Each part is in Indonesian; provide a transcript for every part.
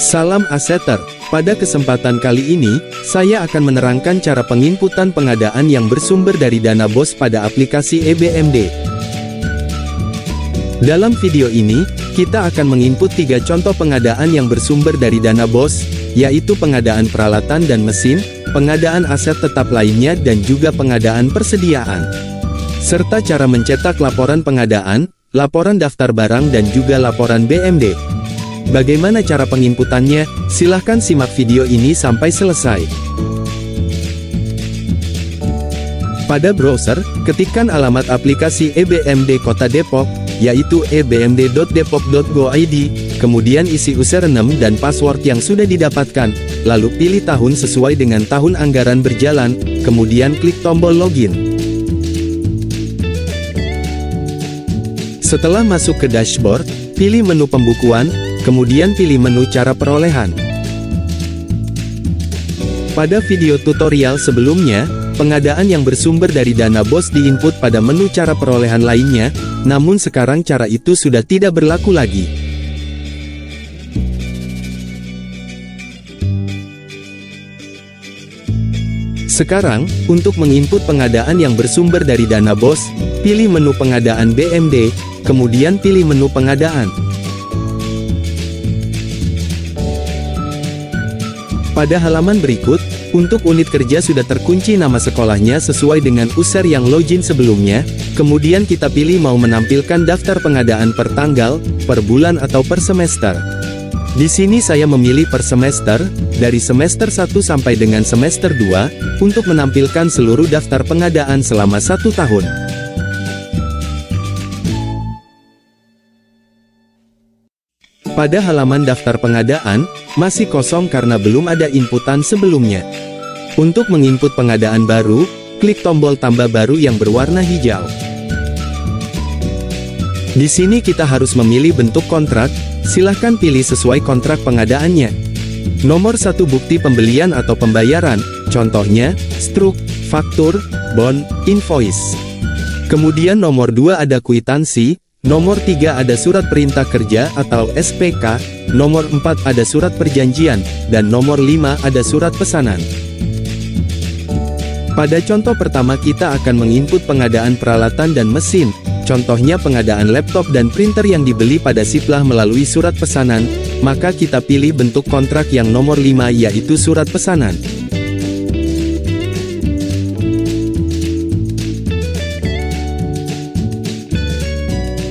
Salam Aseter, pada kesempatan kali ini, saya akan menerangkan cara penginputan pengadaan yang bersumber dari dana BOS pada aplikasi EBMD. Dalam video ini, kita akan menginput 3 contoh pengadaan yang bersumber dari dana BOS, yaitu pengadaan peralatan dan mesin, pengadaan aset tetap lainnya dan juga pengadaan persediaan. Serta cara mencetak laporan pengadaan, laporan daftar barang dan juga laporan BMD. Bagaimana cara penginputannya? Silahkan simak video ini sampai selesai. Pada browser, ketikkan alamat aplikasi EBMD Kota Depok, yaitu ebmd.depok.go.id, kemudian isi username dan password yang sudah didapatkan, lalu pilih tahun sesuai dengan tahun anggaran berjalan, kemudian klik tombol login. Setelah masuk ke dashboard, pilih menu pembukuan, kemudian pilih menu cara perolehan. Pada video tutorial sebelumnya, pengadaan yang bersumber dari dana BOS diinput pada menu cara perolehan lainnya, namun sekarang cara itu sudah tidak berlaku lagi. Sekarang, untuk menginput pengadaan yang bersumber dari dana BOS, pilih menu pengadaan BMD, kemudian pilih menu pengadaan. Pada halaman berikut, untuk unit kerja sudah terkunci nama sekolahnya sesuai dengan user yang login sebelumnya, kemudian kita pilih mau menampilkan daftar pengadaan per tanggal, per bulan atau per semester. Di sini saya memilih per semester, dari semester 1 sampai dengan semester 2, untuk menampilkan seluruh daftar pengadaan selama 1 tahun. Pada halaman daftar pengadaan, masih kosong karena belum ada inputan sebelumnya. Untuk menginput pengadaan baru, klik tombol tambah baru yang berwarna hijau. Di sini kita harus memilih bentuk kontrak, silahkan pilih sesuai kontrak pengadaannya. Nomor 1 bukti pembelian atau pembayaran, contohnya, struk, faktur, bond, invoice. Kemudian nomor 2 ada kwitansi, nomor 3 ada surat perintah kerja atau SPK, nomor 4 ada surat perjanjian, dan nomor 5 ada surat pesanan. Pada contoh pertama kita akan menginput pengadaan peralatan dan mesin, contohnya pengadaan laptop dan printer yang dibeli pada Siplah melalui surat pesanan, maka kita pilih bentuk kontrak yang nomor 5 yaitu surat pesanan.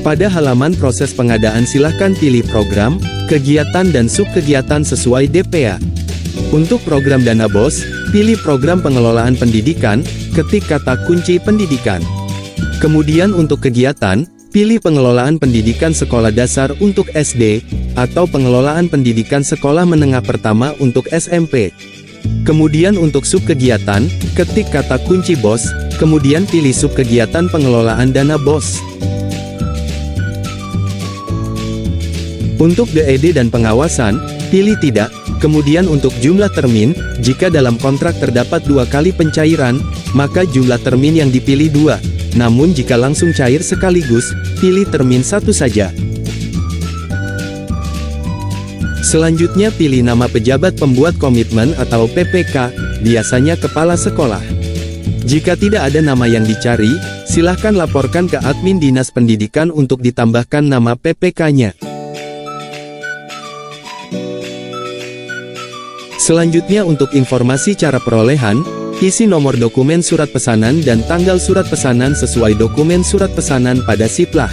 Pada halaman proses pengadaan silahkan pilih program, kegiatan dan subkegiatan sesuai DPA. Untuk program dana BOS, pilih program pengelolaan pendidikan, ketik kata kunci pendidikan. Kemudian untuk kegiatan, pilih pengelolaan pendidikan sekolah dasar untuk SD, atau pengelolaan pendidikan sekolah menengah pertama untuk SMP. Kemudian untuk subkegiatan, ketik kata kunci BOS, kemudian pilih subkegiatan pengelolaan dana BOS. Untuk DED dan pengawasan, pilih tidak, kemudian untuk jumlah termin, jika dalam kontrak terdapat 2 kali pencairan, maka jumlah termin yang dipilih 2, namun jika langsung cair sekaligus, pilih termin 1 saja. Selanjutnya pilih nama pejabat pembuat komitmen atau PPK, biasanya kepala sekolah. Jika tidak ada nama yang dicari, silahkan laporkan ke admin Dinas Pendidikan untuk ditambahkan nama PPK-nya. Selanjutnya untuk informasi cara perolehan, isi nomor dokumen surat pesanan dan tanggal surat pesanan sesuai dokumen surat pesanan pada Siplah.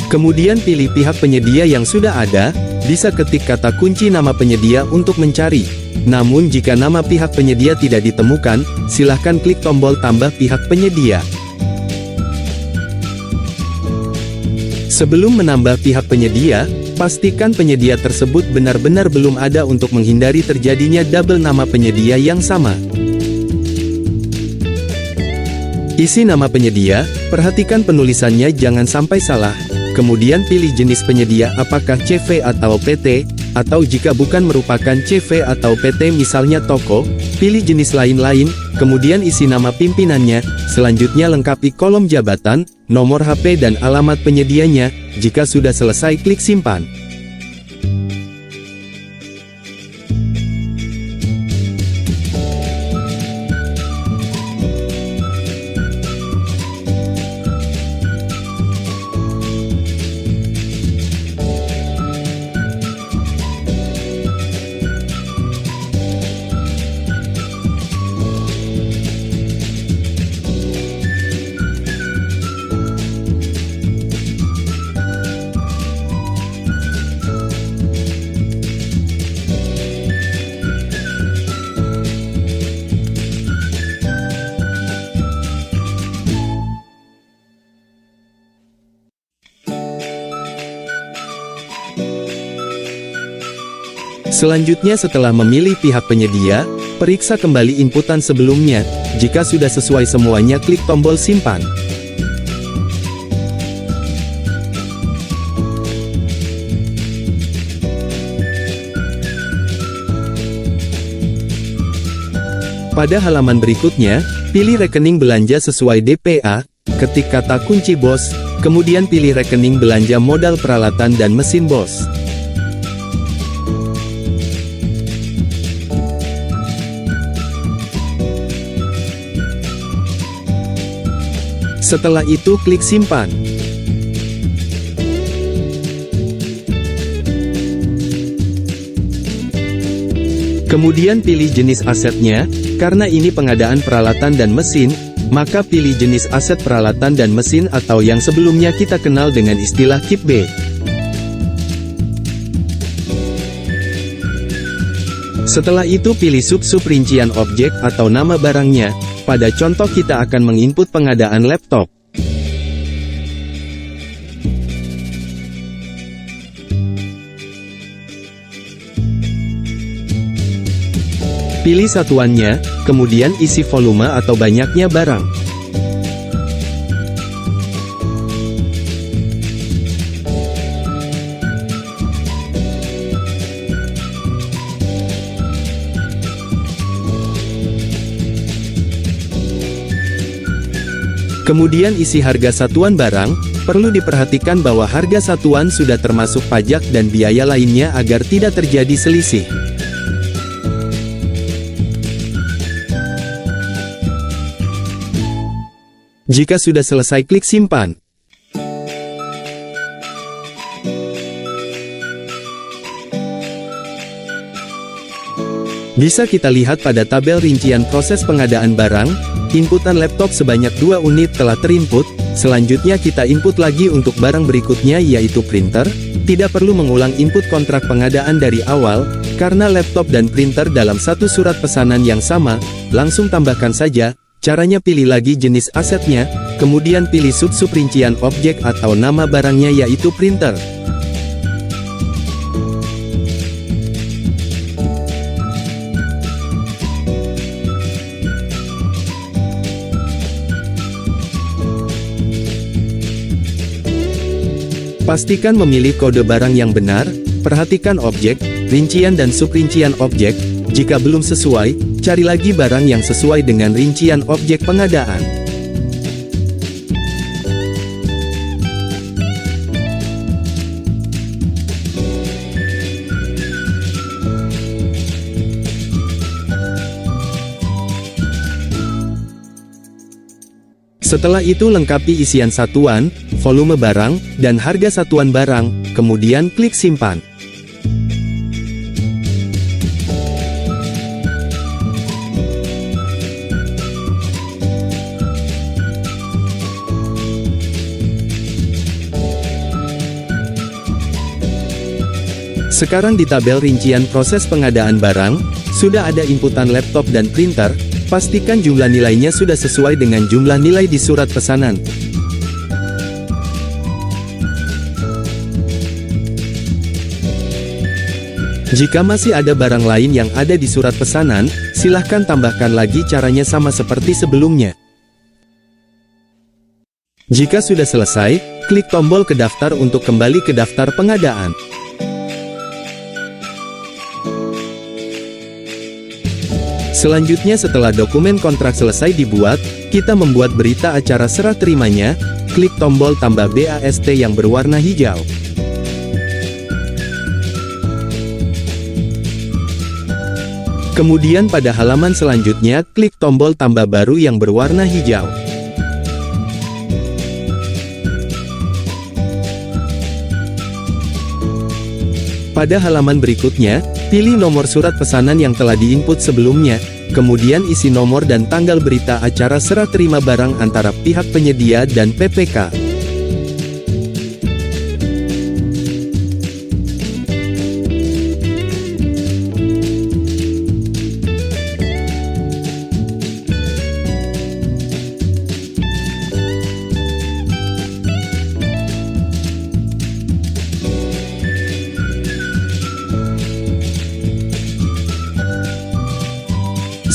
Kemudian pilih pihak penyedia yang sudah ada, bisa ketik kata kunci nama penyedia untuk mencari. Namun jika nama pihak penyedia tidak ditemukan, silahkan klik tombol tambah pihak penyedia. Sebelum menambah pihak penyedia, pastikan penyedia tersebut benar-benar belum ada untuk menghindari terjadinya double nama penyedia yang sama. Isi nama penyedia, perhatikan penulisannya jangan sampai salah. kemudian pilih jenis penyedia apakah CV atau PT, atau jika bukan merupakan CV atau PT misalnya toko, pilih jenis lain-lain, kemudian isi nama pimpinannya, selanjutnya lengkapi kolom jabatan, nomor HP dan alamat penyedianya. Jika sudah selesai klik simpan. Selanjutnya setelah memilih pihak penyedia, periksa kembali inputan sebelumnya. Jika sudah sesuai semuanya klik tombol simpan. Pada halaman berikutnya, pilih rekening belanja sesuai DPA, ketik kata kunci BOS, kemudian pilih rekening belanja modal peralatan dan mesin BOS. Setelah itu klik simpan. Kemudian pilih jenis asetnya, karena ini pengadaan peralatan dan mesin, maka pilih jenis aset peralatan dan mesin atau yang sebelumnya kita kenal dengan istilah KIP B. Setelah itu pilih sub-sub rincian objek atau nama barangnya. Pada contoh kita akan menginput pengadaan laptop. Pilih satuannya, kemudian isi volume atau banyaknya barang. Kemudian isi harga satuan barang, perlu diperhatikan bahwa harga satuan sudah termasuk pajak dan biaya lainnya agar tidak terjadi selisih. Jika sudah selesai klik simpan. Bisa kita lihat pada tabel rincian proses pengadaan barang, inputan laptop sebanyak 2 unit telah terinput, selanjutnya kita input lagi untuk barang berikutnya yaitu printer. Tidak perlu mengulang input kontrak pengadaan dari awal, karena laptop dan printer dalam satu surat pesanan yang sama, langsung tambahkan saja. Caranya pilih lagi jenis asetnya, kemudian pilih sub-sub rincian objek atau nama barangnya yaitu printer. Pastikan memilih kode barang yang benar, perhatikan objek, rincian dan subrincian objek. Jika belum sesuai, cari lagi barang yang sesuai dengan rincian objek pengadaan. Setelah itu lengkapi isian satuan, volume barang, dan harga satuan barang, kemudian klik simpan. Sekarang di tabel rincian proses pengadaan barang, sudah ada inputan laptop dan printer, pastikan jumlah nilainya sudah sesuai dengan jumlah nilai di surat pesanan. Jika masih ada barang lain yang ada di surat pesanan, silahkan tambahkan lagi, caranya sama seperti sebelumnya. Jika sudah selesai, klik tombol ke daftar untuk kembali ke daftar pengadaan. Selanjutnya setelah dokumen kontrak selesai dibuat, kita membuat berita acara serah terimanya, klik tombol tambah BAST yang berwarna hijau. Kemudian pada halaman selanjutnya, klik tombol tambah baru yang berwarna hijau. Pada halaman berikutnya, pilih nomor surat pesanan yang telah diinput sebelumnya, kemudian isi nomor dan tanggal berita acara serah terima barang antara pihak penyedia dan PPK.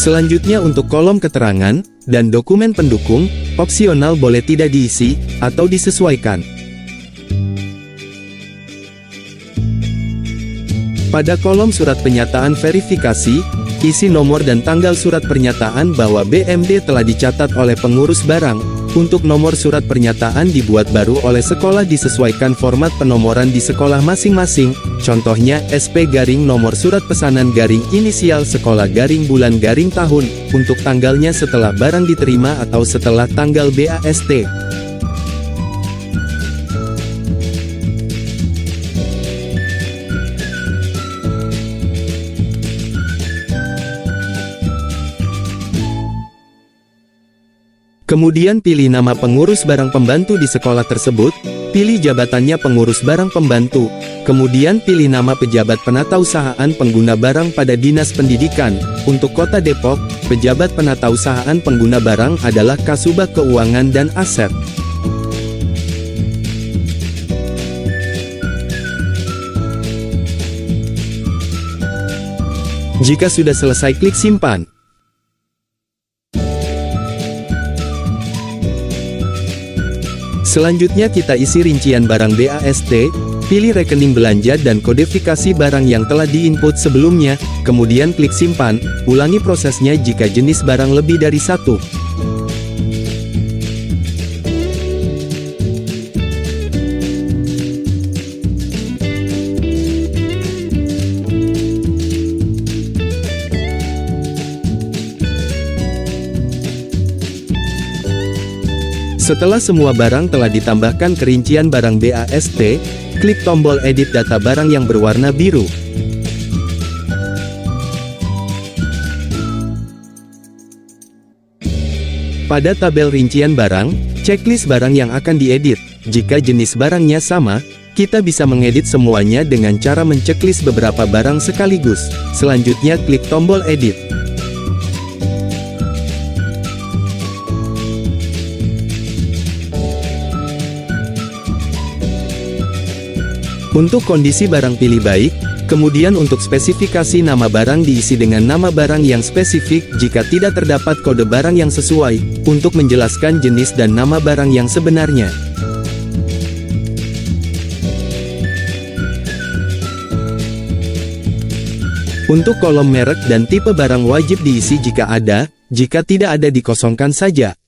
Selanjutnya untuk kolom keterangan, dan dokumen pendukung, opsional boleh tidak diisi, atau disesuaikan. Pada kolom surat pernyataan verifikasi, isi nomor dan tanggal surat pernyataan bahwa BMD telah dicatat oleh pengurus barang. Untuk nomor surat pernyataan dibuat baru oleh sekolah disesuaikan format penomoran di sekolah masing-masing, contohnya SP garing nomor surat pesanan garing inisial sekolah garing bulan garing tahun, untuk tanggalnya setelah barang diterima atau setelah tanggal BAST. Kemudian pilih nama pengurus barang pembantu di sekolah tersebut, pilih jabatannya pengurus barang pembantu, kemudian pilih nama pejabat penatausahaan pengguna barang pada Dinas Pendidikan. Untuk Kota Depok, pejabat penatausahaan pengguna barang adalah Kasubag Keuangan dan Aset. Jika sudah selesai, klik simpan. Selanjutnya kita isi rincian barang BAST, pilih rekening belanja dan kodifikasi barang yang telah diinput sebelumnya, kemudian klik simpan, ulangi prosesnya jika jenis barang lebih dari satu. Setelah semua barang telah ditambahkan ke rincian barang BAST, klik tombol edit data barang yang berwarna biru. Pada tabel rincian barang, checklist barang yang akan diedit. Jika jenis barangnya sama, kita bisa mengedit semuanya dengan cara menceklis beberapa barang sekaligus. Selanjutnya klik tombol edit. Untuk kondisi barang pilih baik, kemudian untuk spesifikasi nama barang diisi dengan nama barang yang spesifik jika tidak terdapat kode barang yang sesuai, untuk menjelaskan jenis dan nama barang yang sebenarnya. Untuk kolom merek dan tipe barang wajib diisi jika ada, jika tidak ada dikosongkan saja.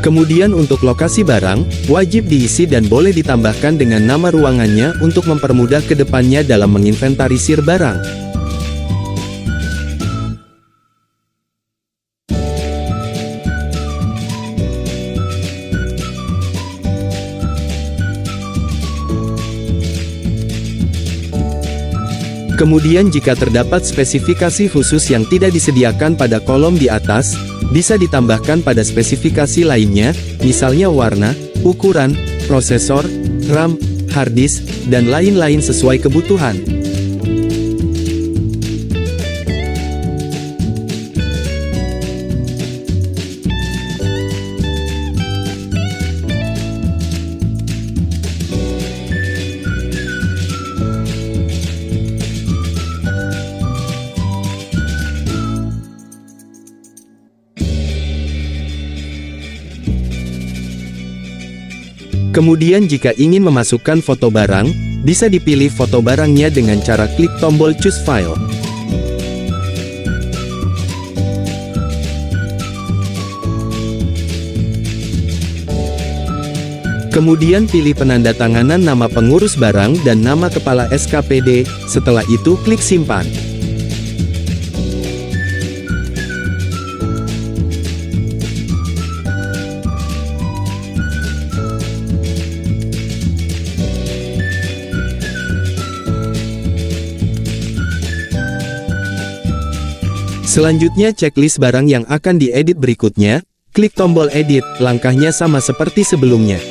Kemudian untuk lokasi barang, wajib diisi dan boleh ditambahkan dengan nama ruangannya untuk mempermudah ke depannya dalam menginventarisir barang. Kemudian jika terdapat spesifikasi khusus yang tidak disediakan pada kolom di atas, bisa ditambahkan pada spesifikasi lainnya, misalnya warna, ukuran, prosesor, RAM, hard disk, dan lain-lain sesuai kebutuhan. Kemudian jika ingin memasukkan foto barang, bisa dipilih foto barangnya dengan cara klik tombol Choose File. Kemudian pilih penandatanganan nama pengurus barang dan nama kepala SKPD, setelah itu klik simpan. Selanjutnya checklist barang yang akan diedit berikutnya, klik tombol edit, langkahnya sama seperti sebelumnya.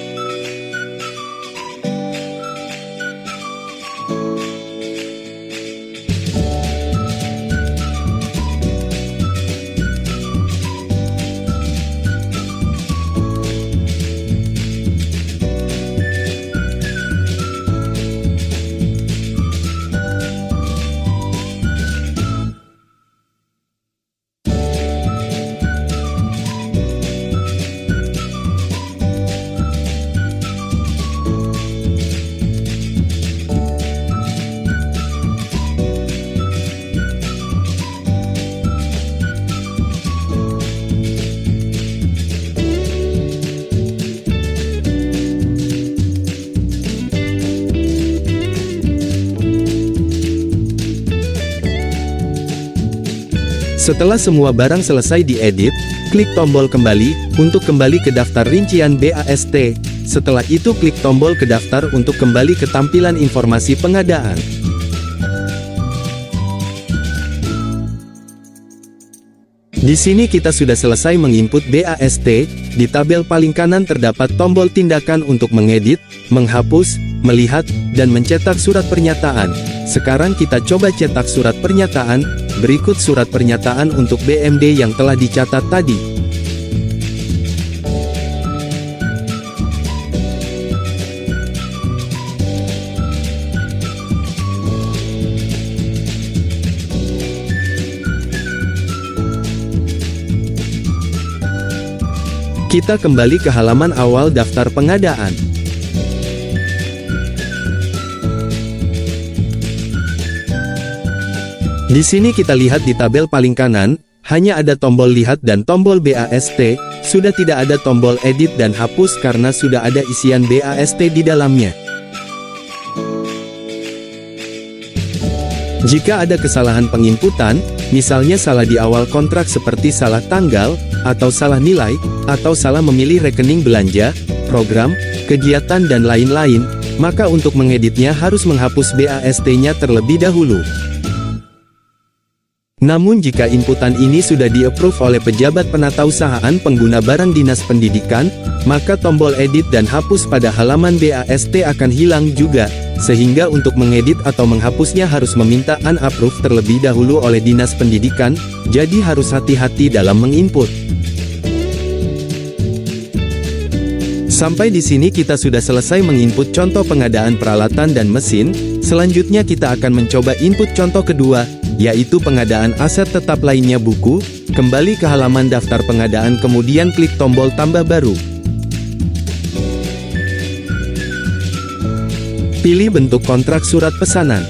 Setelah semua barang selesai diedit, klik tombol kembali, untuk kembali ke daftar rincian BAST. Setelah itu klik tombol ke daftar untuk kembali ke tampilan informasi pengadaan. Di sini kita sudah selesai menginput BAST, di tabel paling kanan terdapat tombol tindakan untuk mengedit, menghapus, melihat, dan mencetak surat pernyataan. Sekarang kita coba cetak surat pernyataan, berikut surat pernyataan untuk BMD yang telah dicatat tadi. Kita kembali ke halaman awal daftar pengadaan. Di sini kita lihat di tabel paling kanan, hanya ada tombol lihat dan tombol BAST, sudah tidak ada tombol edit dan hapus karena sudah ada isian BAST di dalamnya. Jika ada kesalahan penginputan, misalnya salah di awal kontrak seperti salah tanggal, atau salah nilai, atau salah memilih rekening belanja, program, kegiatan dan lain-lain, maka untuk mengeditnya harus menghapus BAST-nya terlebih dahulu. Namun jika inputan ini sudah di-approve oleh pejabat penatausahaan pengguna barang Dinas Pendidikan, maka tombol edit dan hapus pada halaman BAST akan hilang juga, sehingga untuk mengedit atau menghapusnya harus meminta unapprove terlebih dahulu oleh Dinas Pendidikan, jadi harus hati-hati dalam menginput. Sampai di sini kita sudah selesai menginput contoh pengadaan peralatan dan mesin, selanjutnya kita akan mencoba input contoh kedua, yaitu pengadaan aset tetap lainnya buku. Kembali ke halaman daftar pengadaan kemudian klik tombol tambah baru. Pilih bentuk kontrak surat pesanan.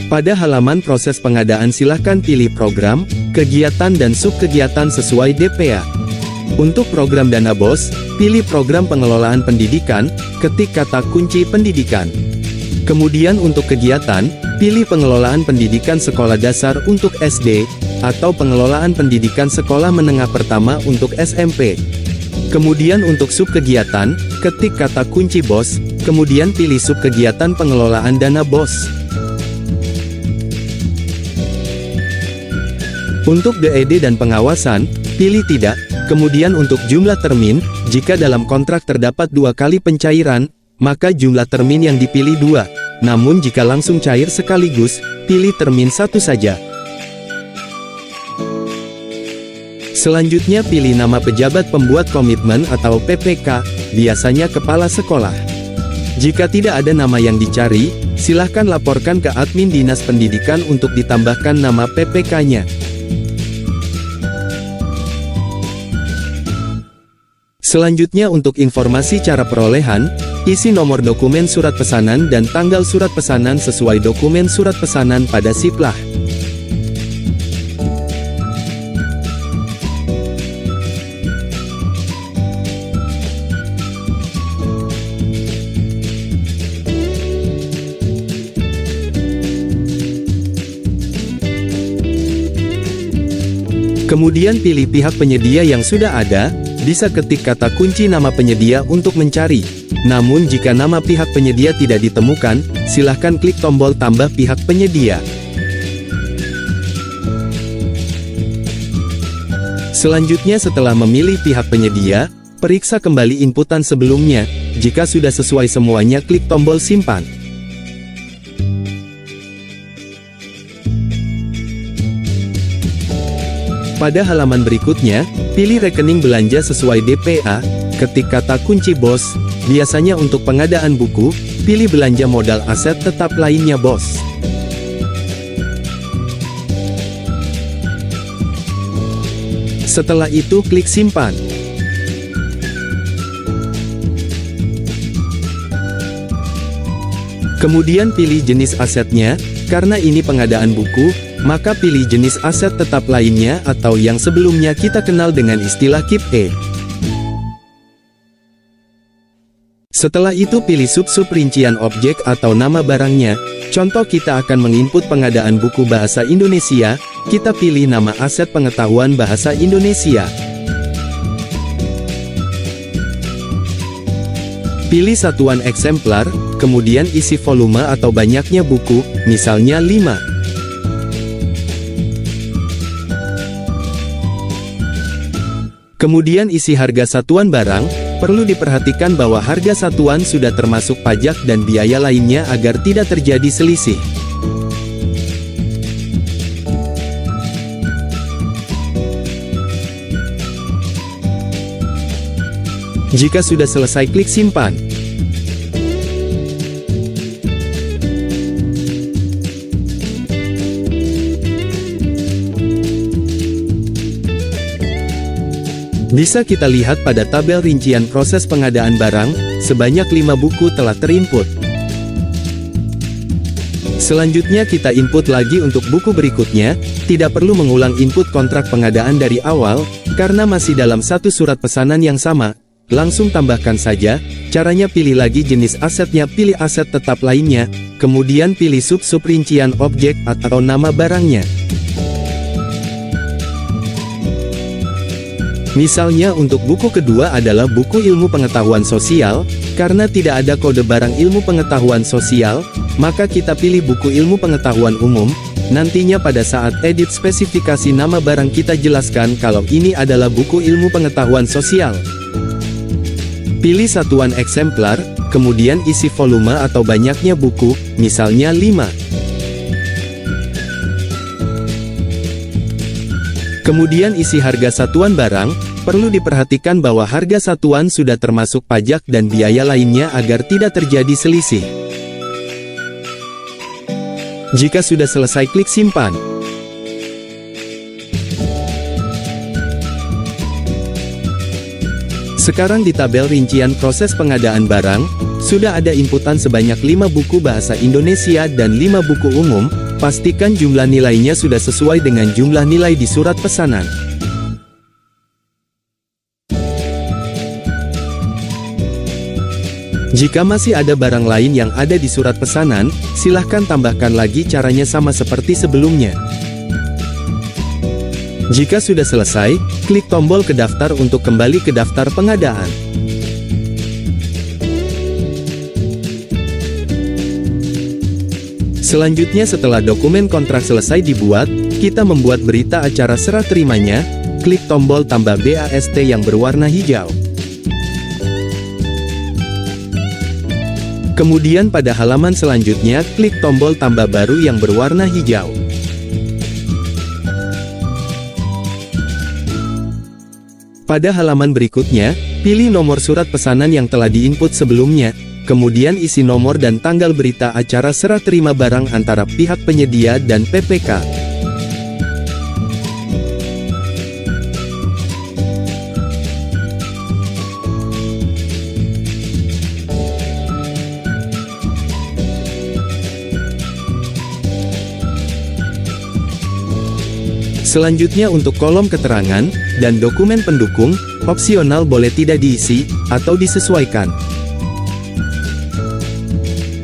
Pada halaman proses pengadaan silahkan pilih program, kegiatan dan subkegiatan sesuai DPA. Untuk program Dana BOS, pilih program pengelolaan pendidikan, ketik kata kunci pendidikan. Kemudian untuk kegiatan, pilih pengelolaan pendidikan sekolah dasar untuk SD, atau pengelolaan pendidikan sekolah menengah pertama untuk SMP. Kemudian untuk subkegiatan, ketik kata kunci BOS, kemudian pilih subkegiatan pengelolaan dana BOS. Untuk DED dan pengawasan, pilih tidak. Kemudian untuk jumlah termin, jika dalam kontrak terdapat 2 kali pencairan, maka jumlah termin yang dipilih 2. Namun jika langsung cair sekaligus, pilih termin 1 saja. Selanjutnya pilih nama pejabat pembuat komitmen atau PPK, biasanya kepala sekolah. Jika tidak ada nama yang dicari, silahkan laporkan ke admin Dinas Pendidikan untuk ditambahkan nama PPK-nya. Selanjutnya untuk informasi cara perolehan, isi nomor dokumen surat pesanan dan tanggal surat pesanan sesuai dokumen surat pesanan pada Siplah. Kemudian pilih pihak penyedia yang sudah ada, bisa ketik kata kunci nama penyedia untuk mencari. Namun jika nama pihak penyedia tidak ditemukan, silahkan klik tombol tambah pihak penyedia. Selanjutnya setelah memilih pihak penyedia, periksa kembali inputan sebelumnya. Jika sudah sesuai semuanya, klik tombol simpan. Pada halaman berikutnya, pilih rekening belanja sesuai DPA, ketik kata kunci BOS, biasanya untuk pengadaan buku, pilih belanja modal aset tetap lainnya BOS. Setelah itu klik simpan. Kemudian pilih jenis asetnya, karena ini pengadaan buku, maka pilih jenis aset tetap lainnya atau yang sebelumnya kita kenal dengan istilah KIP E. Setelah itu pilih sub-sub rincian objek atau nama barangnya. Contoh kita akan menginput pengadaan buku bahasa Indonesia, kita pilih nama aset pengetahuan bahasa Indonesia. Pilih satuan eksemplar, kemudian isi volume atau banyaknya buku, misalnya 5. Kemudian isi harga satuan barang, perlu diperhatikan bahwa harga satuan sudah termasuk pajak dan biaya lainnya agar tidak terjadi selisih. Jika sudah selesai, klik simpan. Bisa kita lihat pada tabel rincian proses pengadaan barang, sebanyak 5 buku telah terinput. Selanjutnya kita input lagi untuk buku berikutnya, tidak perlu mengulang input kontrak pengadaan dari awal, karena masih dalam satu surat pesanan yang sama, langsung tambahkan saja. Caranya pilih lagi jenis asetnya, pilih aset tetap lainnya, kemudian pilih sub-sub rincian objek atau nama barangnya. Misalnya untuk buku kedua adalah buku ilmu pengetahuan sosial, karena tidak ada kode barang ilmu pengetahuan sosial, maka kita pilih buku ilmu pengetahuan umum. Nantinya pada saat edit spesifikasi nama barang kita jelaskan kalau ini adalah buku ilmu pengetahuan sosial. Pilih satuan eksemplar, kemudian isi volume atau banyaknya buku, misalnya 5. Kemudian isi harga satuan barang, perlu diperhatikan bahwa harga satuan sudah termasuk pajak dan biaya lainnya agar tidak terjadi selisih. Jika sudah selesai, klik simpan. Sekarang di tabel rincian proses pengadaan barang, sudah ada inputan sebanyak 5 buku bahasa Indonesia dan 5 buku umum. Pastikan jumlah nilainya sudah sesuai dengan jumlah nilai di surat pesanan. Jika masih ada barang lain yang ada di surat pesanan, silahkan tambahkan lagi, caranya sama seperti sebelumnya. Jika sudah selesai, klik tombol ke daftar untuk kembali ke daftar pengadaan. Selanjutnya setelah dokumen kontrak selesai dibuat, kita membuat berita acara serah terimanya, klik tombol tambah BAST yang berwarna hijau. Kemudian pada halaman selanjutnya, klik tombol tambah baru yang berwarna hijau. Pada halaman berikutnya, pilih nomor surat pesanan yang telah diinput sebelumnya. kemudian isi nomor dan tanggal berita acara serah terima barang antara pihak penyedia dan PPK. Selanjutnya untuk kolom keterangan dan dokumen pendukung, opsional boleh tidak diisi, atau disesuaikan.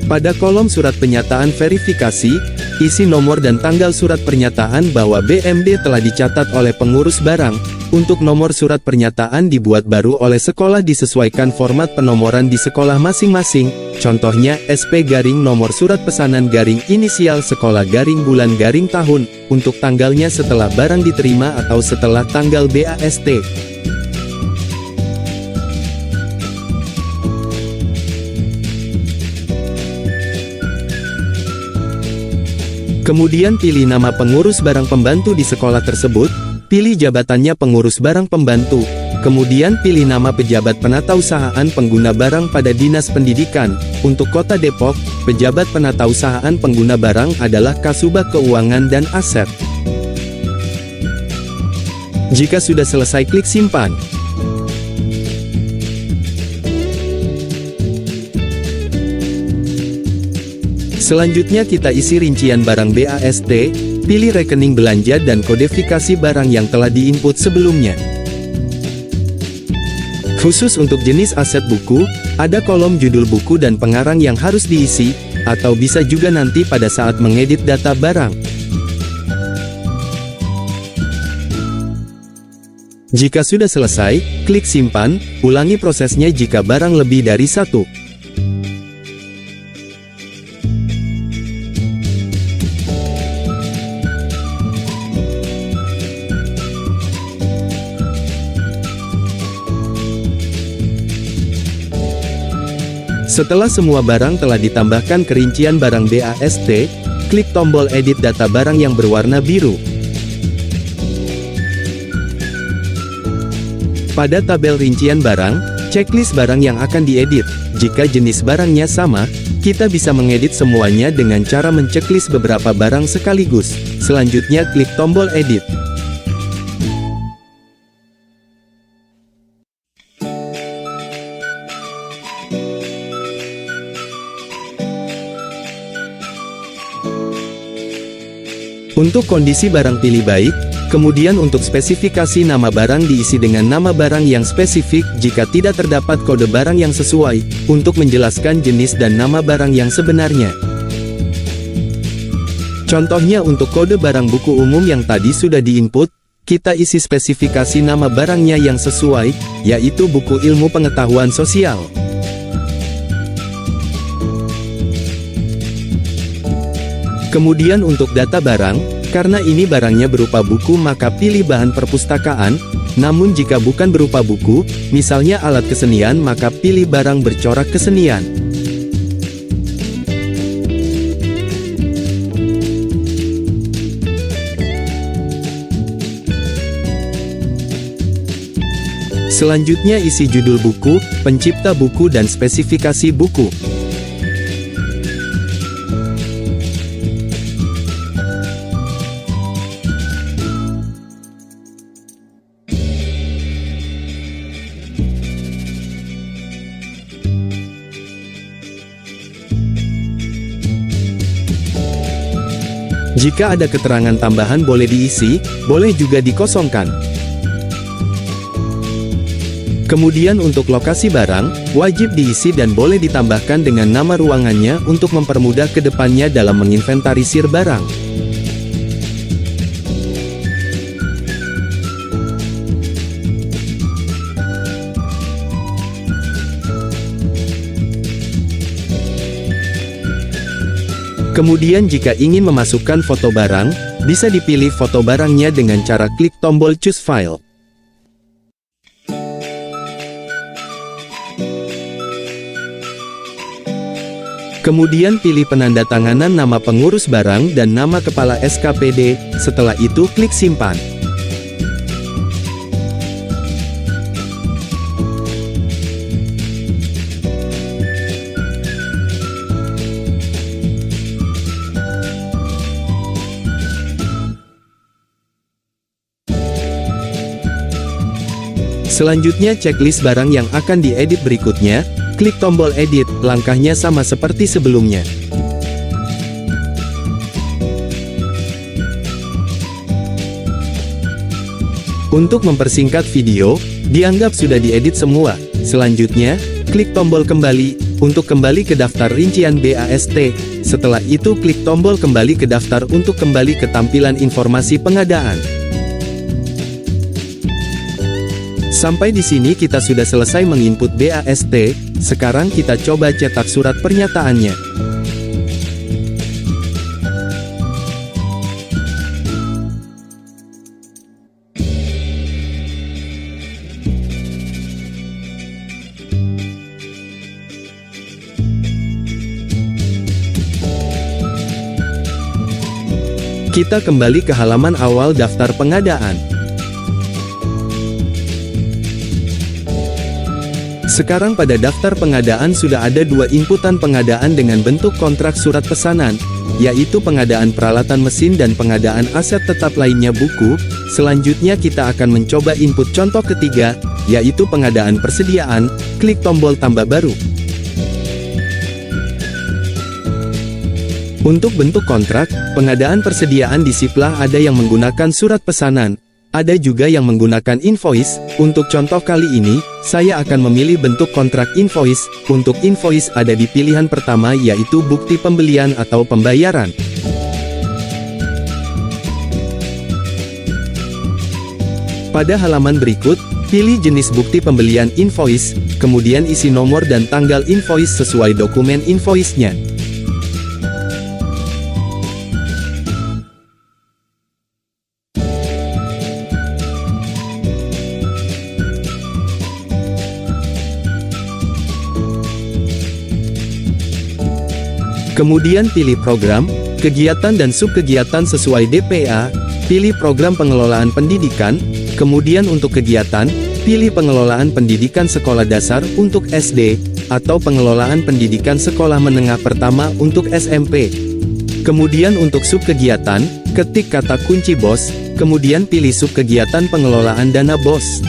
Pada kolom surat pernyataan verifikasi, isi nomor dan tanggal surat pernyataan bahwa BMD telah dicatat oleh pengurus barang. Untuk nomor surat pernyataan dibuat baru oleh sekolah disesuaikan format penomoran di sekolah masing-masing. Contohnya SP garing nomor surat pesanan garing inisial sekolah garing bulan garing tahun, untuk tanggalnya setelah barang diterima atau setelah tanggal BAST. Kemudian pilih nama pengurus barang pembantu di sekolah tersebut, pilih jabatannya pengurus barang pembantu, kemudian pilih nama pejabat penatausahaan pengguna barang pada Dinas Pendidikan. Untuk Kota Depok, pejabat penatausahaan pengguna barang adalah Kasubag Keuangan dan Aset. Jika sudah selesai, klik simpan. Selanjutnya kita isi rincian barang BAST, pilih rekening belanja dan kodifikasi barang yang telah diinput sebelumnya. Khusus untuk jenis aset buku, ada kolom judul buku dan pengarang yang harus diisi, atau bisa juga nanti pada saat mengedit data barang. Jika sudah selesai, klik simpan, ulangi prosesnya jika barang lebih dari satu. Setelah semua barang telah ditambahkan ke rincian barang BAST, klik tombol edit data barang yang berwarna biru. Pada tabel rincian barang, checklist barang yang akan diedit. Jika jenis barangnya sama, kita bisa mengedit semuanya dengan cara menceklis beberapa barang sekaligus. Selanjutnya klik tombol edit. Untuk kondisi barang pilih baik, kemudian untuk spesifikasi nama barang diisi dengan nama barang yang spesifik jika tidak terdapat kode barang yang sesuai, untuk menjelaskan jenis dan nama barang yang sebenarnya. Contohnya untuk kode barang buku umum yang tadi sudah diinput, kita isi spesifikasi nama barangnya yang sesuai, yaitu buku ilmu pengetahuan sosial. Kemudian untuk data barang, karena ini barangnya berupa buku maka pilih bahan perpustakaan, namun jika bukan berupa buku, misalnya alat kesenian maka pilih barang bercorak kesenian. Selanjutnya isi judul buku, pencipta buku dan spesifikasi buku. Jika ada keterangan tambahan boleh diisi, boleh juga dikosongkan. Kemudian untuk lokasi barang, wajib diisi dan boleh ditambahkan dengan nama ruangannya untuk mempermudah ke depannya dalam menginventarisir barang. Kemudian jika ingin memasukkan foto barang, bisa dipilih foto barangnya dengan cara klik tombol Choose File. Kemudian pilih penandatanganan nama pengurus barang dan nama kepala SKPD, setelah itu klik simpan. Selanjutnya checklist barang yang akan diedit berikutnya, klik tombol edit, langkahnya sama seperti sebelumnya. Untuk mempersingkat video, dianggap sudah diedit semua. Selanjutnya, klik tombol kembali, untuk kembali ke daftar rincian BAST. Setelah itu klik tombol kembali ke daftar untuk kembali ke tampilan informasi pengadaan. Sampai di sini kita sudah selesai menginput BAST, sekarang kita coba cetak surat pernyataannya. Kita kembali ke halaman awal daftar pengadaan. Sekarang pada daftar pengadaan sudah ada dua inputan pengadaan dengan bentuk kontrak surat pesanan, yaitu pengadaan peralatan mesin dan pengadaan aset tetap lainnya buku. Selanjutnya kita akan mencoba input contoh ketiga, yaitu pengadaan persediaan. Klik tombol tambah baru. Untuk bentuk kontrak, pengadaan persediaan di Siplah ada yang menggunakan surat pesanan, ada juga yang menggunakan invoice. Untuk contoh kali ini, saya akan memilih bentuk kontrak invoice. Untuk invoice ada di pilihan pertama yaitu bukti pembelian atau pembayaran. Pada halaman berikut, pilih jenis bukti pembelian invoice, kemudian isi nomor dan tanggal invoice sesuai dokumen invoice-nya. Kemudian pilih program, kegiatan dan subkegiatan sesuai DPA, pilih program pengelolaan pendidikan, kemudian untuk kegiatan, pilih pengelolaan pendidikan sekolah dasar untuk SD, atau pengelolaan pendidikan sekolah menengah pertama untuk SMP. Kemudian untuk subkegiatan, ketik kata kunci BOS, kemudian pilih subkegiatan pengelolaan dana BOS.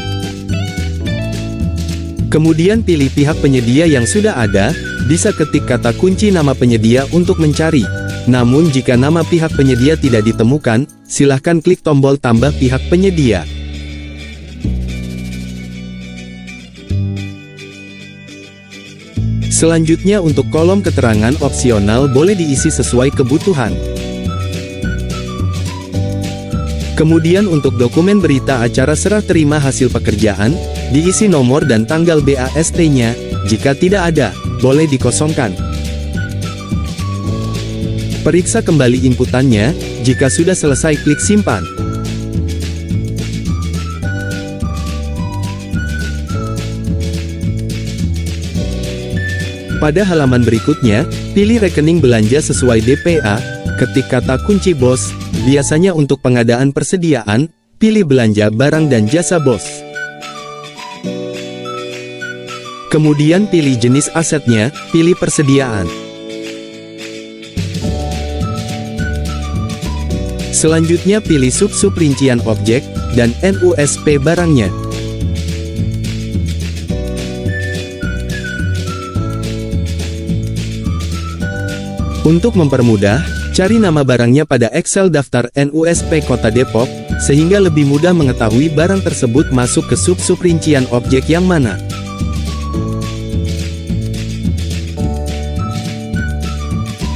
Kemudian pilih pihak penyedia yang sudah ada, bisa ketik kata kunci nama penyedia untuk mencari. Namun jika nama pihak penyedia tidak ditemukan, silahkan klik tombol tambah pihak penyedia. Selanjutnya untuk kolom keterangan opsional boleh diisi sesuai kebutuhan. Kemudian untuk dokumen berita acara serah terima hasil pekerjaan, diisi nomor dan tanggal BAST-nya, jika tidak ada, boleh dikosongkan. Periksa kembali inputannya, jika sudah selesai klik simpan. Pada halaman berikutnya, pilih rekening belanja sesuai DPA, ketik kata kunci BOS, biasanya untuk pengadaan persediaan, pilih belanja barang dan jasa BOS. Kemudian pilih jenis asetnya, pilih persediaan. Selanjutnya pilih sub-sub rincian objek, dan NUSP barangnya. Untuk mempermudah, cari nama barangnya pada Excel daftar NUSP Kota Depok, sehingga lebih mudah mengetahui barang tersebut masuk ke sub-sub rincian objek yang mana.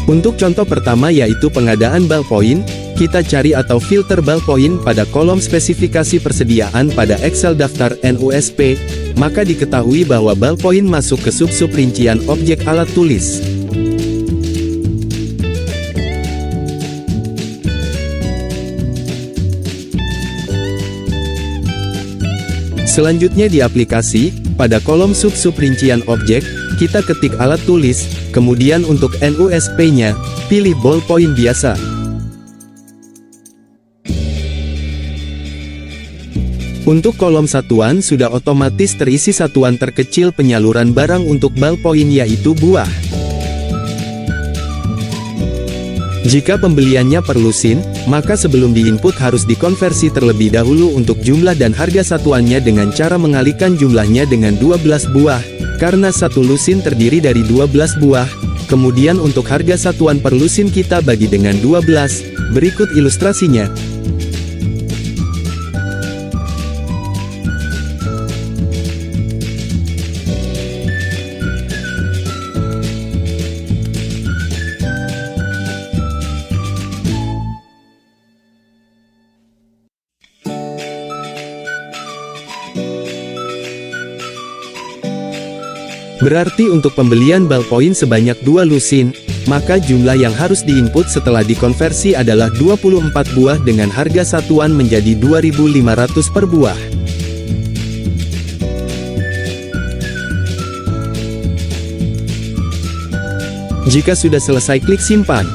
Untuk contoh pertama yaitu pengadaan ballpoint, kita cari atau filter ballpoint pada kolom spesifikasi persediaan pada Excel daftar NUSP, maka diketahui bahwa ballpoint masuk ke sub-sub rincian objek alat tulis. Selanjutnya di aplikasi, pada kolom sub-sub rincian objek, kita ketik alat tulis, kemudian untuk NUSP-nya, pilih ballpoint biasa. Untuk kolom satuan sudah otomatis terisi satuan terkecil penyaluran barang untuk ballpoint yaitu buah. Jika pembeliannya per lusin, maka sebelum diinput harus dikonversi terlebih dahulu untuk jumlah dan harga satuannya dengan cara mengalihkan jumlahnya dengan 12 buah, karena satu lusin terdiri dari 12 buah. Kemudian untuk harga satuan per lusin kita bagi dengan 12, berikut ilustrasinya. Berarti untuk pembelian ballpoint sebanyak 2 lusin, maka jumlah yang harus diinput setelah dikonversi adalah 24 buah dengan harga satuan menjadi 2.500 per buah. Jika sudah selesai, klik simpan.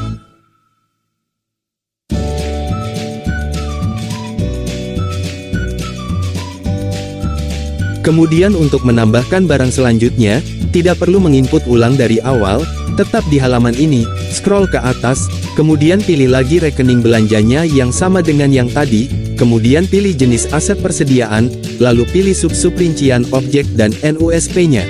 Kemudian untuk menambahkan barang selanjutnya, tidak perlu menginput ulang dari awal, tetap di halaman ini, scroll ke atas, kemudian pilih lagi rekening belanjanya yang sama dengan yang tadi, kemudian pilih jenis aset persediaan, lalu pilih sub-sub rincian objek dan NUSP-nya.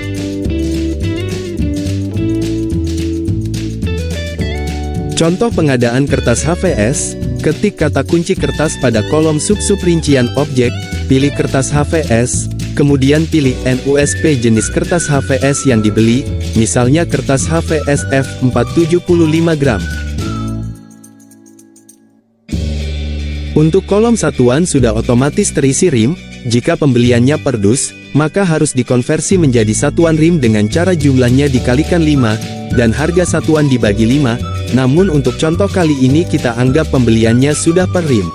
Contoh pengadaan kertas HVS, ketik kata kunci kertas pada kolom sub-sub rincian objek, pilih kertas HVS, kemudian pilih NUSP jenis kertas HVS yang dibeli, misalnya kertas HVS F475 gram. Untuk kolom satuan sudah otomatis terisi rim. Jika pembeliannya per dus, maka harus dikonversi menjadi satuan rim dengan cara jumlahnya dikalikan 5, dan harga satuan dibagi 5, namun untuk contoh kali ini kita anggap pembeliannya sudah per rim.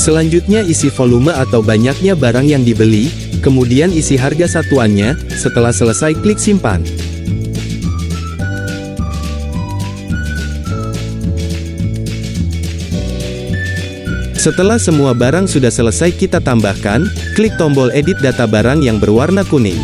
Selanjutnya isi volume atau banyaknya barang yang dibeli, kemudian isi harga satuannya. Setelah selesai, klik simpan. Setelah semua barang sudah selesai kita tambahkan, klik tombol edit data barang yang berwarna kuning.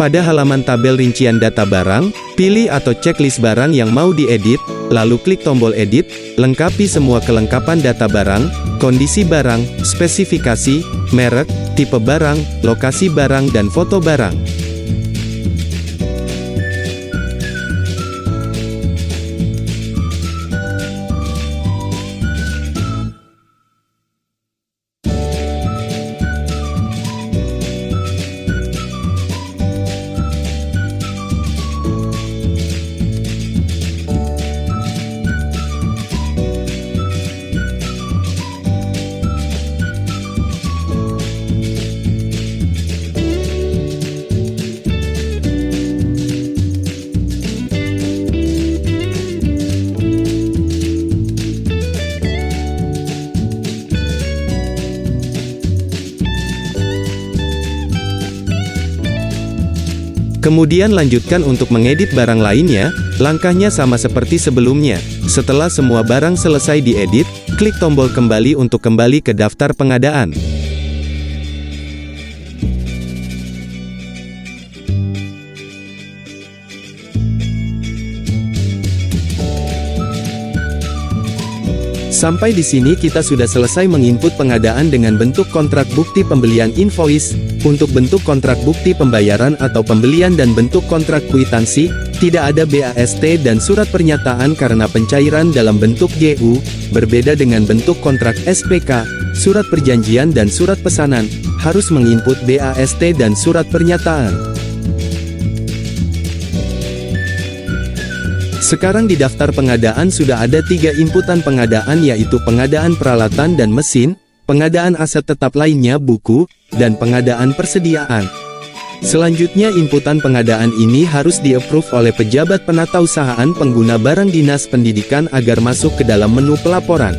Pada halaman tabel rincian data barang, pilih atau checklist barang yang mau diedit, lalu klik tombol edit, lengkapi semua kelengkapan data barang, kondisi barang, spesifikasi, merek, tipe barang, lokasi barang dan foto barang. Kemudian lanjutkan untuk mengedit barang lainnya, langkahnya sama seperti sebelumnya. Setelah semua barang selesai diedit, klik tombol kembali untuk kembali ke daftar pengadaan. Sampai di sini kita sudah selesai menginput pengadaan dengan bentuk kontrak bukti pembelian invoice. Untuk bentuk kontrak bukti pembayaran atau pembelian dan bentuk kontrak kwitansi, tidak ada BAST dan surat pernyataan karena pencairan dalam bentuk GU, berbeda dengan bentuk kontrak SPK, surat perjanjian dan surat pesanan, harus menginput BAST dan surat pernyataan. Sekarang di daftar pengadaan sudah ada 3 inputan pengadaan, yaitu pengadaan peralatan dan mesin, pengadaan aset tetap lainnya buku, dan pengadaan persediaan. Selanjutnya inputan pengadaan ini harus di-approve oleh pejabat penatausahaan pengguna barang Dinas Pendidikan agar masuk ke dalam menu pelaporan.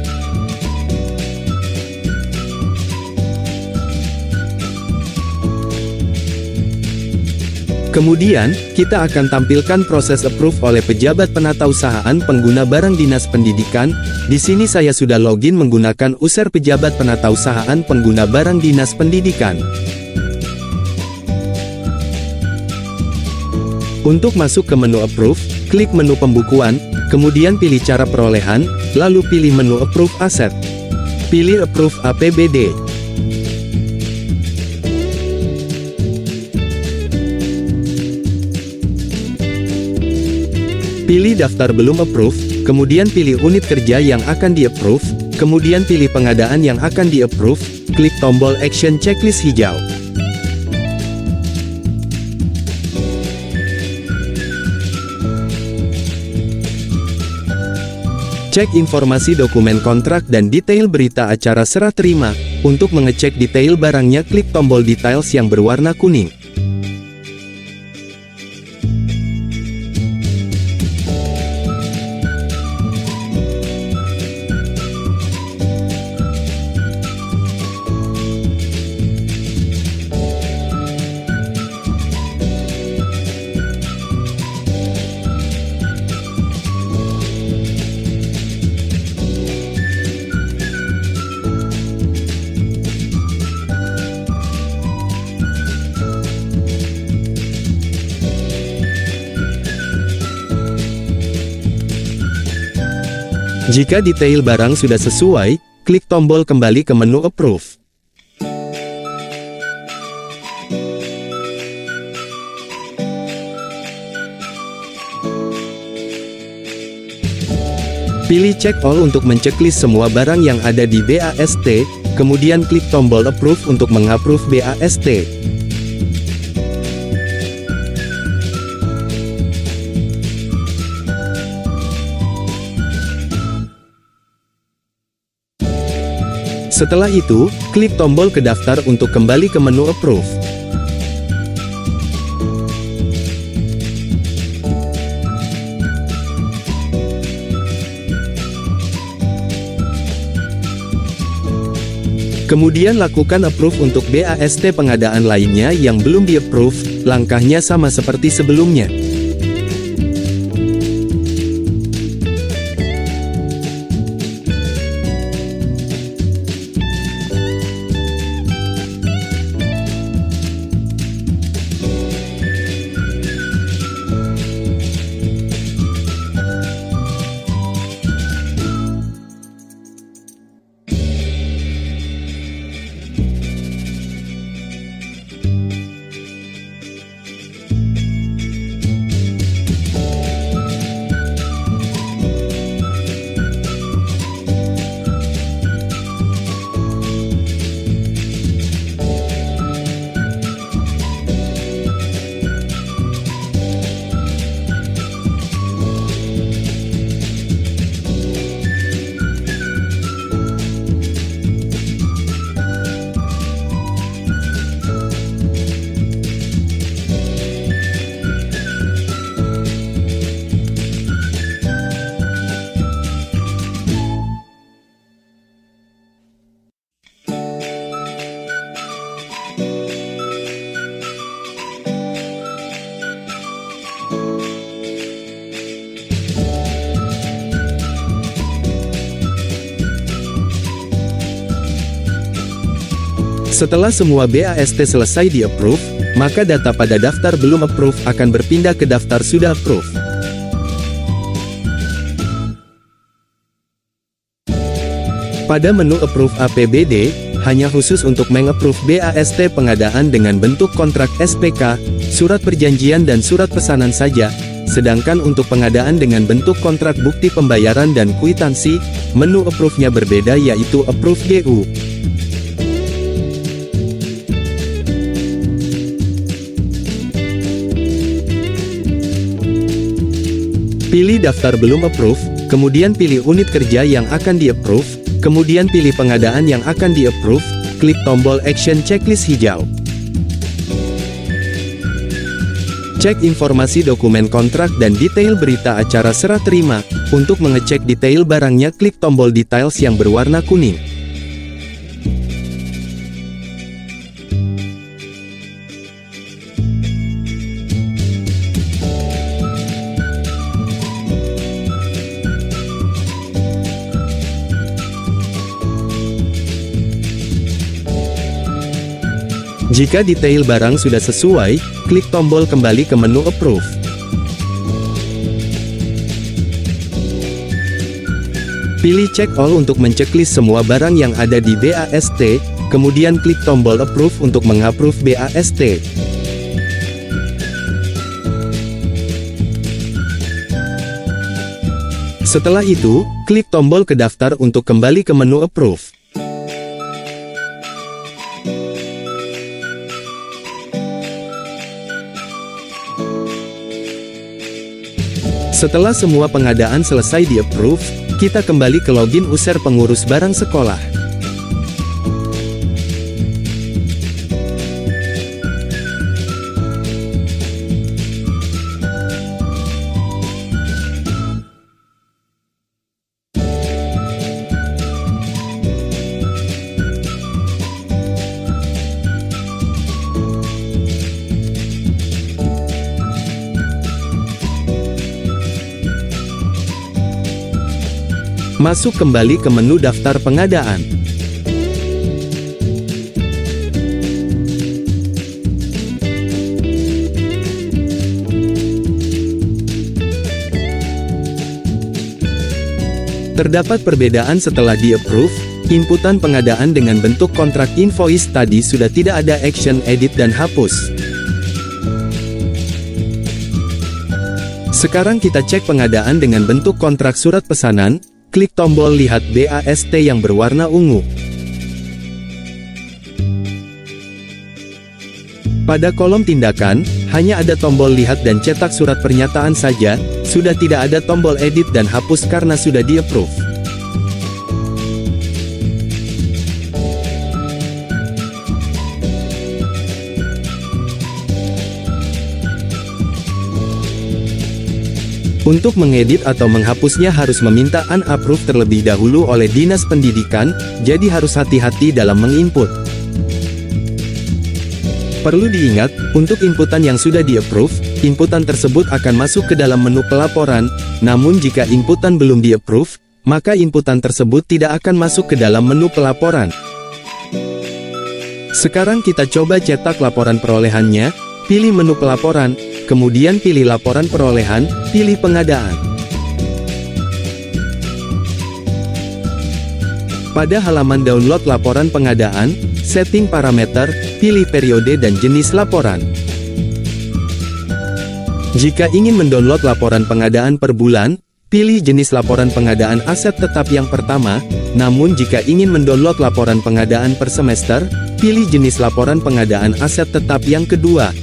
Kemudian, kita akan tampilkan proses approve oleh pejabat penatausahaan pengguna barang Dinas Pendidikan. Di sini saya sudah login menggunakan user pejabat penatausahaan pengguna barang Dinas Pendidikan. Untuk masuk ke menu approve, klik menu pembukuan, kemudian pilih cara perolehan, lalu pilih menu approve aset. Pilih approve APBD. Pilih daftar belum approve, kemudian pilih unit kerja yang akan di-approve, kemudian pilih pengadaan yang akan di-approve, klik tombol action checklist hijau. Cek informasi dokumen kontrak dan detail berita acara serah terima. Untuk mengecek detail barangnya, klik tombol details yang berwarna kuning. Jika detail barang sudah sesuai, klik tombol kembali ke menu approve. Pilih check all untuk menceklis semua barang yang ada di BAST, kemudian klik tombol approve untuk mengapprove BAST. Setelah itu, klik tombol ke daftar untuk kembali ke menu approve. Kemudian lakukan approve untuk BAST pengadaan lainnya yang belum di-approve, langkahnya sama seperti sebelumnya. Setelah semua BAST selesai di-approve, maka data pada daftar belum approve akan berpindah ke daftar sudah approve. Pada menu Approve APBD, hanya khusus untuk meng-approve BAST pengadaan dengan bentuk kontrak SPK, surat perjanjian dan surat pesanan saja, sedangkan untuk pengadaan dengan bentuk kontrak bukti pembayaran dan kwitansi, menu approve-nya berbeda yaitu Approve GU. Pilih daftar belum approve, kemudian pilih unit kerja yang akan di-approve, kemudian pilih pengadaan yang akan di-approve, klik tombol action checklist hijau. Cek informasi dokumen kontrak dan detail berita acara serah terima. Untuk mengecek detail barangnya, klik tombol details yang berwarna kuning. Jika detail barang sudah sesuai, klik tombol kembali ke menu Approve. Pilih Check All untuk menceklis semua barang yang ada di BAST, kemudian klik tombol Approve untuk mengapprove BAST. Setelah itu, klik tombol ke daftar untuk kembali ke menu Approve. Setelah semua pengadaan selesai di-approve, kita kembali ke login user pengurus barang sekolah. Masuk kembali ke menu daftar pengadaan. Terdapat perbedaan setelah di-approve, inputan pengadaan dengan bentuk kontrak invoice tadi sudah tidak ada action edit dan hapus. Sekarang kita cek pengadaan dengan bentuk kontrak surat pesanan. Klik tombol Lihat BAST yang berwarna ungu. Pada kolom tindakan, hanya ada tombol Lihat dan cetak surat pernyataan saja, sudah tidak ada tombol edit dan hapus karena sudah di-approve. Untuk mengedit atau menghapusnya harus meminta unapprove terlebih dahulu oleh Dinas Pendidikan, jadi harus hati-hati dalam menginput. Perlu diingat, untuk inputan yang sudah di-approve, inputan tersebut akan masuk ke dalam menu pelaporan, namun jika inputan belum di-approve, maka inputan tersebut tidak akan masuk ke dalam menu pelaporan. Sekarang kita coba cetak laporan perolehannya, pilih menu pelaporan, kemudian pilih laporan perolehan, pilih pengadaan. Pada halaman download laporan pengadaan, setting parameter, pilih periode dan jenis laporan. Jika ingin mendownload laporan pengadaan per bulan, pilih jenis laporan pengadaan aset tetap yang pertama, namun jika ingin mendownload laporan pengadaan per semester, pilih jenis laporan pengadaan aset tetap yang kedua.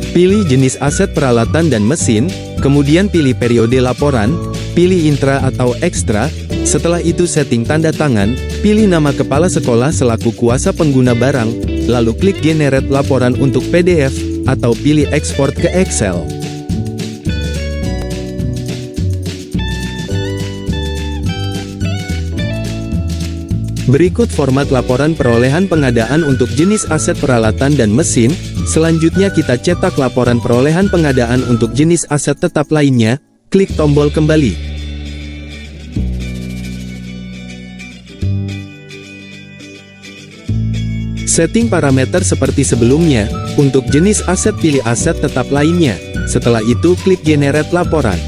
Pilih jenis aset peralatan dan mesin, kemudian pilih periode laporan, pilih intra atau ekstra, setelah itu setting tanda tangan, pilih nama kepala sekolah selaku kuasa pengguna barang, lalu klik generate laporan untuk PDF, atau pilih export ke Excel. Berikut format laporan perolehan pengadaan untuk jenis aset peralatan dan mesin. Selanjutnya kita cetak laporan perolehan pengadaan untuk jenis aset tetap lainnya, klik tombol kembali. Setting parameter seperti sebelumnya, untuk jenis aset pilih aset tetap lainnya, setelah itu klik generate laporan.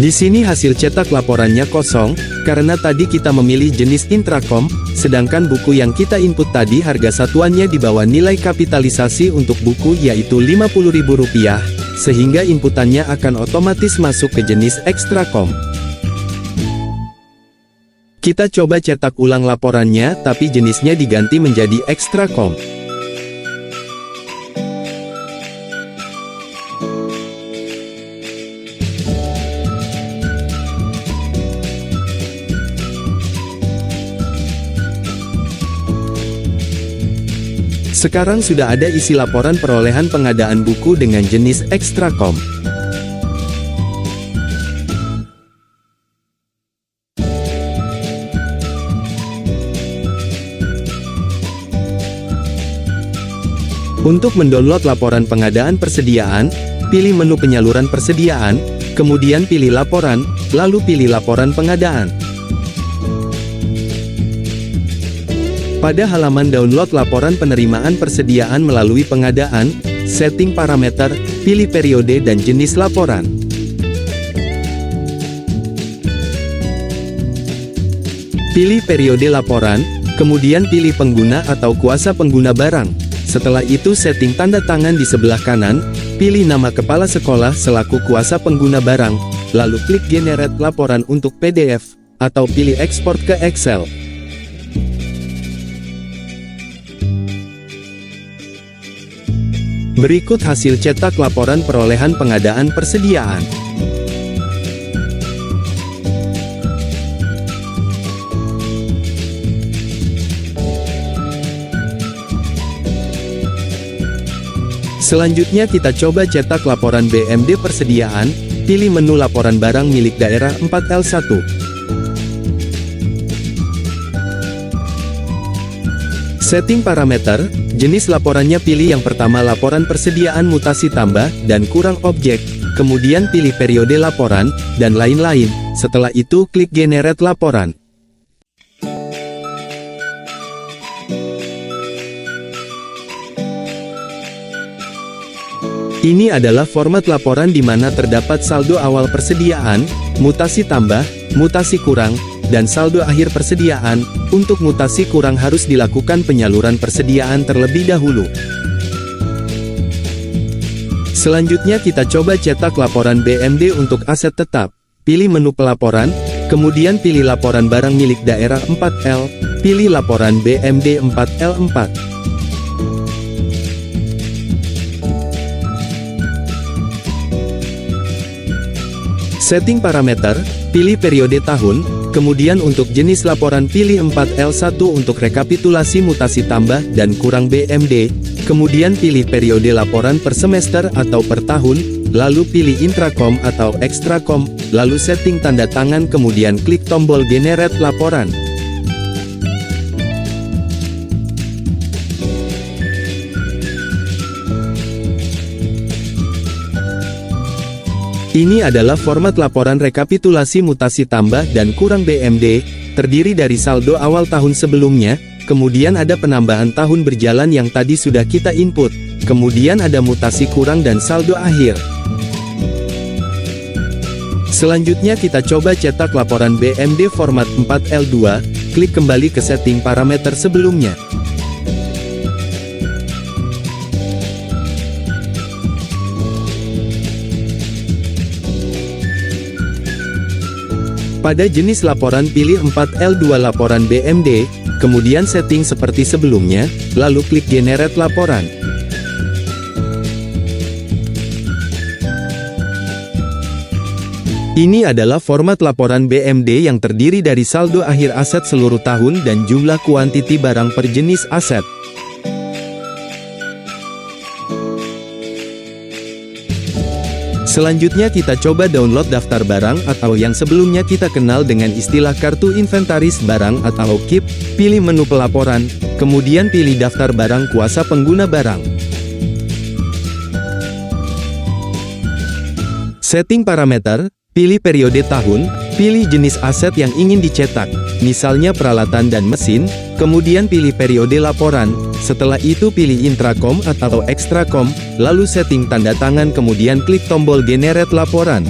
Di sini hasil cetak laporannya kosong, karena tadi kita memilih jenis intrakom, sedangkan buku yang kita input tadi harga satuannya di bawah nilai kapitalisasi untuk buku yaitu Rp50.000, sehingga inputannya akan otomatis masuk ke jenis ekstrakom. Kita coba cetak ulang laporannya tapi jenisnya diganti menjadi ekstrakom. Sekarang sudah ada isi laporan perolehan pengadaan buku dengan jenis ekstrakom. Untuk mendownload laporan pengadaan persediaan, pilih menu penyaluran persediaan, kemudian pilih laporan, lalu pilih laporan pengadaan. Pada halaman download laporan penerimaan persediaan melalui pengadaan, setting parameter, pilih periode dan jenis laporan. Pilih periode laporan, kemudian pilih pengguna atau kuasa pengguna barang. Setelah itu setting tanda tangan di sebelah kanan, pilih nama kepala sekolah selaku kuasa pengguna barang, lalu klik generate laporan untuk PDF, atau pilih export ke Excel. Berikut hasil cetak laporan perolehan pengadaan persediaan. Selanjutnya kita coba cetak laporan BMD persediaan, pilih menu laporan barang milik daerah 4L1. Setting parameter, jenis laporannya pilih yang pertama laporan persediaan mutasi tambah dan kurang objek, kemudian pilih periode laporan, dan lain-lain. Setelah itu klik generate laporan. Ini adalah format laporan di mana terdapat saldo awal persediaan, mutasi tambah, mutasi kurang, dan saldo akhir persediaan. Untuk mutasi kurang harus dilakukan penyaluran persediaan terlebih dahulu. Selanjutnya kita coba cetak laporan BMD untuk aset tetap. Pilih menu pelaporan, kemudian pilih laporan barang milik daerah 4L, pilih laporan BMD 4L4. Setting parameter, pilih periode tahun, kemudian untuk jenis laporan pilih 4L1 untuk rekapitulasi mutasi tambah dan kurang BMD, kemudian pilih periode laporan per semester atau per tahun, lalu pilih intrakom atau ekstrakom, lalu setting tanda tangan kemudian klik tombol generate laporan. Ini adalah format laporan rekapitulasi mutasi tambah dan kurang BMD, terdiri dari saldo awal tahun sebelumnya, kemudian ada penambahan tahun berjalan yang tadi sudah kita input, kemudian ada mutasi kurang dan saldo akhir. Selanjutnya kita coba cetak laporan BMD format 4L2, klik kembali ke setting parameter sebelumnya. Pada jenis laporan pilih 4L2 laporan BMD, kemudian setting seperti sebelumnya, lalu klik generate laporan. Ini adalah format laporan BMD yang terdiri dari saldo akhir aset seluruh tahun dan jumlah kuantiti barang per jenis aset. Selanjutnya kita coba download daftar barang atau yang sebelumnya kita kenal dengan istilah kartu inventaris barang atau KIP, pilih menu pelaporan, kemudian pilih daftar barang kuasa pengguna barang. Setting parameter, pilih periode tahun, pilih jenis aset yang ingin dicetak, misalnya peralatan dan mesin, kemudian pilih periode laporan, setelah itu pilih intrakom atau ekstrakom, lalu setting tanda tangan kemudian klik tombol generate laporan.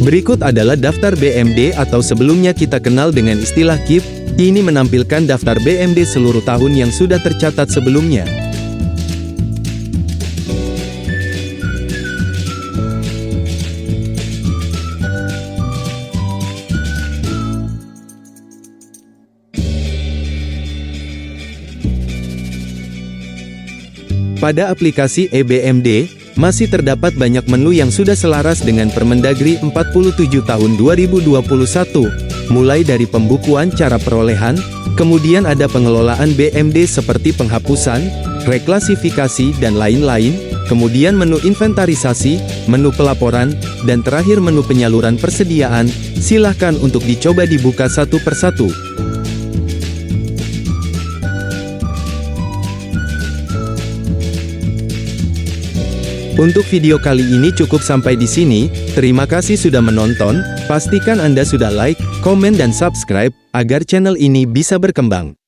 Berikut adalah daftar BMD atau sebelumnya kita kenal dengan istilah KIP, ini menampilkan daftar BMD seluruh tahun yang sudah tercatat sebelumnya. Pada aplikasi eBMD, masih terdapat banyak menu yang sudah selaras dengan Permendagri 47 tahun 2021, mulai dari pembukuan cara perolehan, kemudian ada pengelolaan BMD seperti penghapusan, reklasifikasi dan lain-lain, kemudian menu inventarisasi, menu pelaporan, dan terakhir menu penyaluran persediaan. Silahkan untuk dicoba dibuka satu persatu. Untuk video kali ini cukup sampai di sini. Terima kasih sudah menonton. Pastikan Anda sudah like, komen dan subscribe, agar channel ini bisa berkembang.